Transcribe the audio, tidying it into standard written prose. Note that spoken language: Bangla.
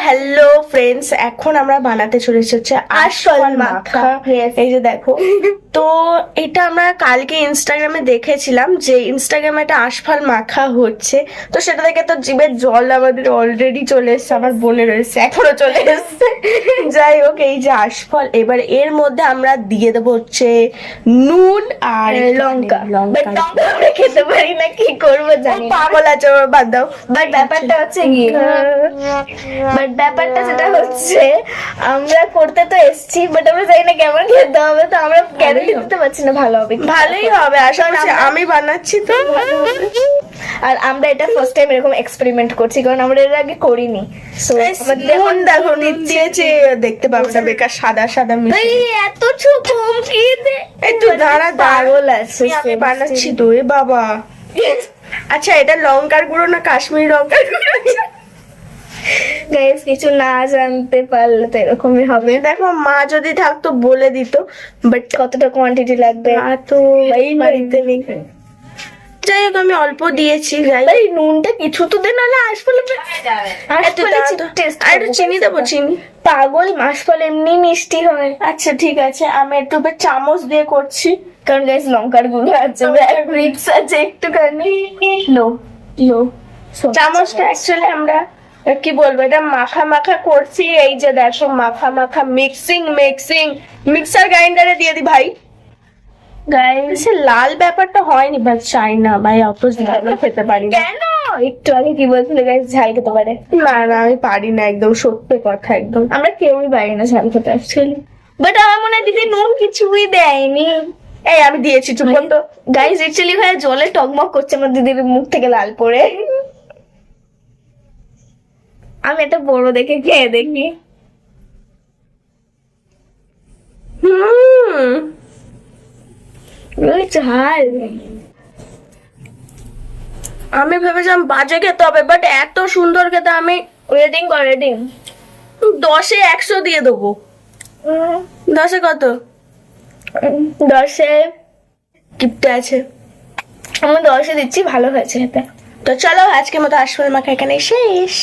হ্যালো ফ্রেন্ডস, এখন আমরা বানাতে চলেছি হচ্ছে আশফল মাখা। এই যে দেখো, তো এটা আমরা কালকে ইনস্টাগ্রামে দেখেছিলাম যে ইনস্টাগ্রামে একটা আশফল মাখা হচ্ছে, তো সেটা থেকে তো জিভের জল আমাদের অলরেডি চলে এসছে, আমার বোনের এসছে, এখনো চলে এসছে। যাই হোক, এই যে আশফল, এবার এর মধ্যে আমরা দিয়ে দেবো হচ্ছে নুন আর লঙ্কা। লঙ্কা আমরা খেতে পারি না, কি করবো জানি না। পাগল আছে, ওর বাদ দাও। বাট ব্যাপারটা হচ্ছে কি, বাট ব্যাপারটা যেটা হচ্ছে, আমরা করতে তো এসছি, বাট আমরা জানি না কেমন খেতে হবে, তো আমরা গ্যারান্টি দিতে পারছি না ভালো হবে কি। ভালোই হবে আশা করছি, আমি বানাচ্ছি তো। আর আমরা এটা ফার্স্ট টাইম এরকম এক্সপেরিমেন্ট করছি, কারণ আমরা এর আগে করিনি। সো নুন দেখো, নুন দিয়েছে, দেখতে পাবো না, বেকার সাদা সাদা মিশে। এত কম কি দে, একটু দাঁড়া পাগল আছে। আমি বানাচ্ছি তো, এ বাবা। আচ্ছা, এটা লঙ্কার গুঁড়ো না কাশ্মীরি লঙ্কার গুঁড়ো? গাইস, কিছু না জানতে পারলে তো এরকমই হবে। দেখো, মা যদি থাকতো বলে দিত, বাট কতটা কোয়ান্টিটি লাগবে মা তো বাড়িতে নেই। যাই হোক, আমি অল্প দিয়েছি। যাই হোক, ভাই নুনটা কিছু তো দে, নাহলে আশফলে আর একটু চিনি দেবো, চিনি। পাগল, আশফল এমনি মিষ্টি হয়। আচ্ছা ঠিক আছে, আমি একটু চামচ দিয়ে করছি। কারণ গাইস লঙ্কার গুঁড়ো আছে, রিক্স আছে একটুখানি। লো লো চামচটা অ্যাকচুয়ালি আমরা কি বলবো, এটা মাখা মাখা করছি। এই যে দেখো, মাখা মাখা মিক্সার গ্রাইন্ডারে দিয়ে দি ভাই। গাইস লাল ব্যাপারটা হয়নি, বাট চাই না ভাই, অত ঝাল খেতে পারি না। কেন? একটু আগে কি বলছিলে গাইস, ঝাল খেতে পারে? না না, আমি পারি না, একদম সত্যি কথা, একদম। আমরা কেউই পারি না ঝাল খেতে অ্যাকচুয়ালি, বাট আমার মনে হয় দিদি নুন কিছুই দেয়নি। এই আমি দিয়েছি, চুপ কর তো। গাইস অ্যাকচুয়ালি ভাই জলে টকমক করছে আমার দিদির মুখ থেকে লাল পড়ে। আমি একটা বড় দেখে খেয়ে দেখি। ঝাল, আমি ভেবেছিলাম বাজে খেতে হবে, বাট এত সুন্দর খেতে। আমি রেটিং কর, রেটিং 10-এ 100 দিয়ে দেবো। 10-এ কত? 10-এ কিপটে আছে। আমি 10-এ দিচ্ছি, ভালো হয়েছে খেতে। তো চলো, আজকের মতো আশফল মাখা এখানে শেষ।